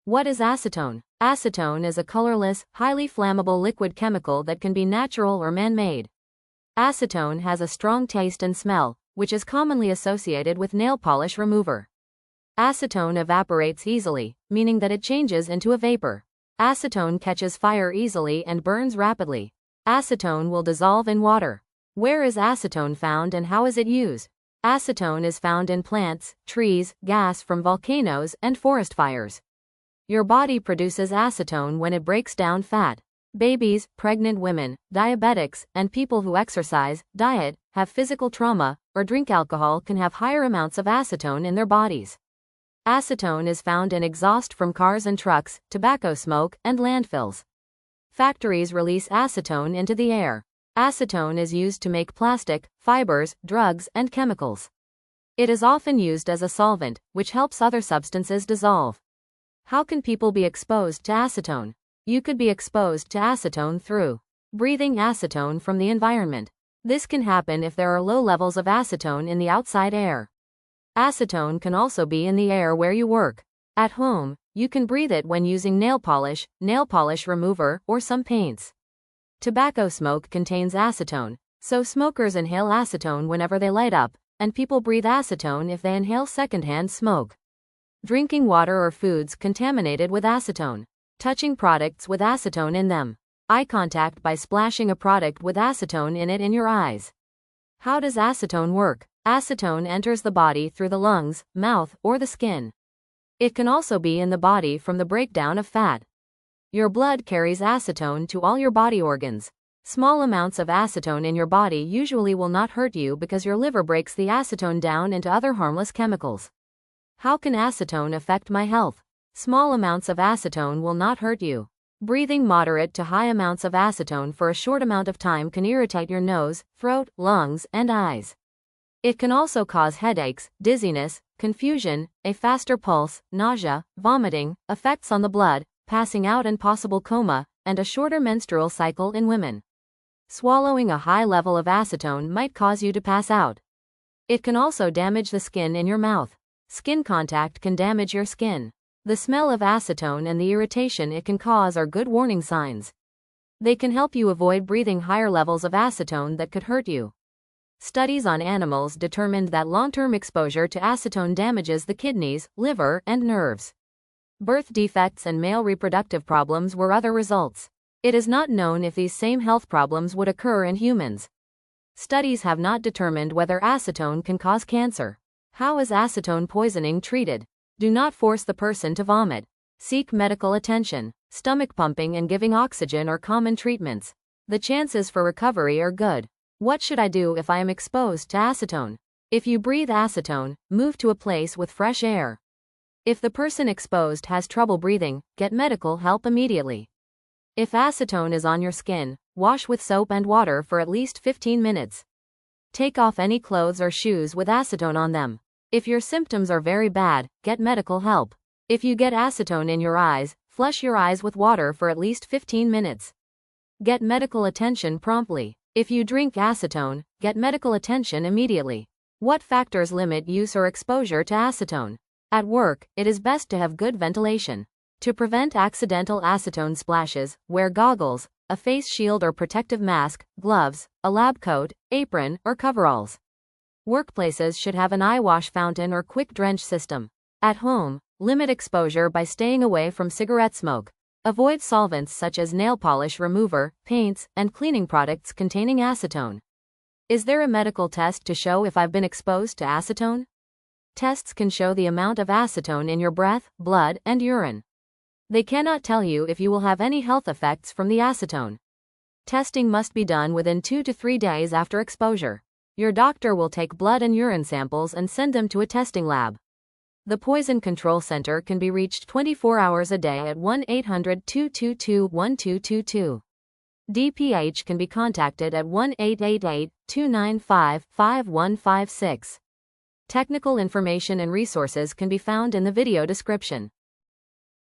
What is acetone? Acetone is a colorless, highly flammable liquid chemical that can be natural or man-made. Acetone has a strong taste and smell, which is commonly associated with nail polish remover. Acetone evaporates easily, meaning that it changes into a vapor. Acetone catches fire easily and burns rapidly. Acetone will dissolve in water. Where is acetone found and how is it used? Acetone is found in plants, trees, gas from volcanoes, and forest fires. Your body produces acetone when it breaks down fat. Babies, pregnant women, diabetics, and people who exercise, diet, have physical trauma, or drink alcohol can have higher amounts of acetone in their bodies. Acetone is found in exhaust from cars and trucks, tobacco smoke, and landfills. Factories release acetone into the air. Acetone is used to make plastic, fibers, drugs, and chemicals. It is often used as a solvent, which helps other substances dissolve. How can people be exposed to acetone? You could be exposed to acetone through breathing acetone from the environment. This can happen if there are low levels of acetone in the outside air. Acetone can also be in the air where you work. At home, you can breathe it when using nail polish remover, or some paints. Tobacco smoke contains acetone, so smokers inhale acetone whenever they light up, and people breathe acetone if they inhale secondhand smoke. Drinking water or foods contaminated with acetone. Touching products with acetone in them. Eye contact by splashing a product with acetone in it in your eyes. How does acetone work? Acetone enters the body through the lungs, mouth, or the skin. It can also be in the body from the breakdown of fat. Your blood carries acetone to all your body organs. Small amounts of acetone in your body usually will not hurt you because your liver breaks the acetone down into other harmless chemicals. How can acetone affect my health? Small amounts of acetone will not hurt you. Breathing moderate to high amounts of acetone for a short amount of time can irritate your nose, throat, lungs, and eyes. It can also cause headaches, dizziness, confusion, a faster pulse, nausea, vomiting, effects on the blood, passing out and possible coma, and a shorter menstrual cycle in women. Swallowing a high level of acetone might cause you to pass out. It can also damage the skin in your mouth. Skin contact can damage your skin. The smell of acetone and the irritation it can cause are good warning signs. They can help you avoid breathing higher levels of acetone that could hurt you. Studies on animals determined that long-term exposure to acetone damages the kidneys, liver, and nerves. Birth defects and male reproductive problems were other results. It is not known if these same health problems would occur in humans. Studies have not determined whether acetone can cause cancer. How is acetone poisoning treated? Do not force the person to vomit. Seek medical attention. Stomach pumping and giving oxygen are common treatments. The chances for recovery are good. What should I do if I am exposed to acetone? If you breathe acetone, move to a place with fresh air. If the person exposed has trouble breathing, get medical help immediately. If acetone is on your skin, wash with soap and water for at least 15 minutes. Take off any clothes or shoes with acetone on them. If your symptoms are very bad, get medical help. If you get acetone in your eyes, flush your eyes with water for at least 15 minutes. Get medical attention promptly. If you drink acetone, get medical attention immediately. What factors limit use or exposure to acetone? At work, it is best to have good ventilation. To prevent accidental acetone splashes, wear goggles, a face shield or protective mask, gloves, a lab coat, apron, or coveralls. Workplaces should have an eye wash fountain or quick drench system. At home, limit exposure by staying away from cigarette smoke. Avoid solvents such as nail polish remover, paints, and cleaning products containing acetone. Is there a medical test to show if I've been exposed to acetone? Tests can show the amount of acetone in your breath, blood, and urine. They cannot tell you if you will have any health effects from the acetone. Testing must be done within 2 to 3 days after exposure. Your doctor will take blood and urine samples and send them to a testing lab. The Poison Control Center can be reached 24 hours a day at 1-800-222-1222. DPH can be contacted at 1-888-295-5156. Technical information and resources can be found in the video description.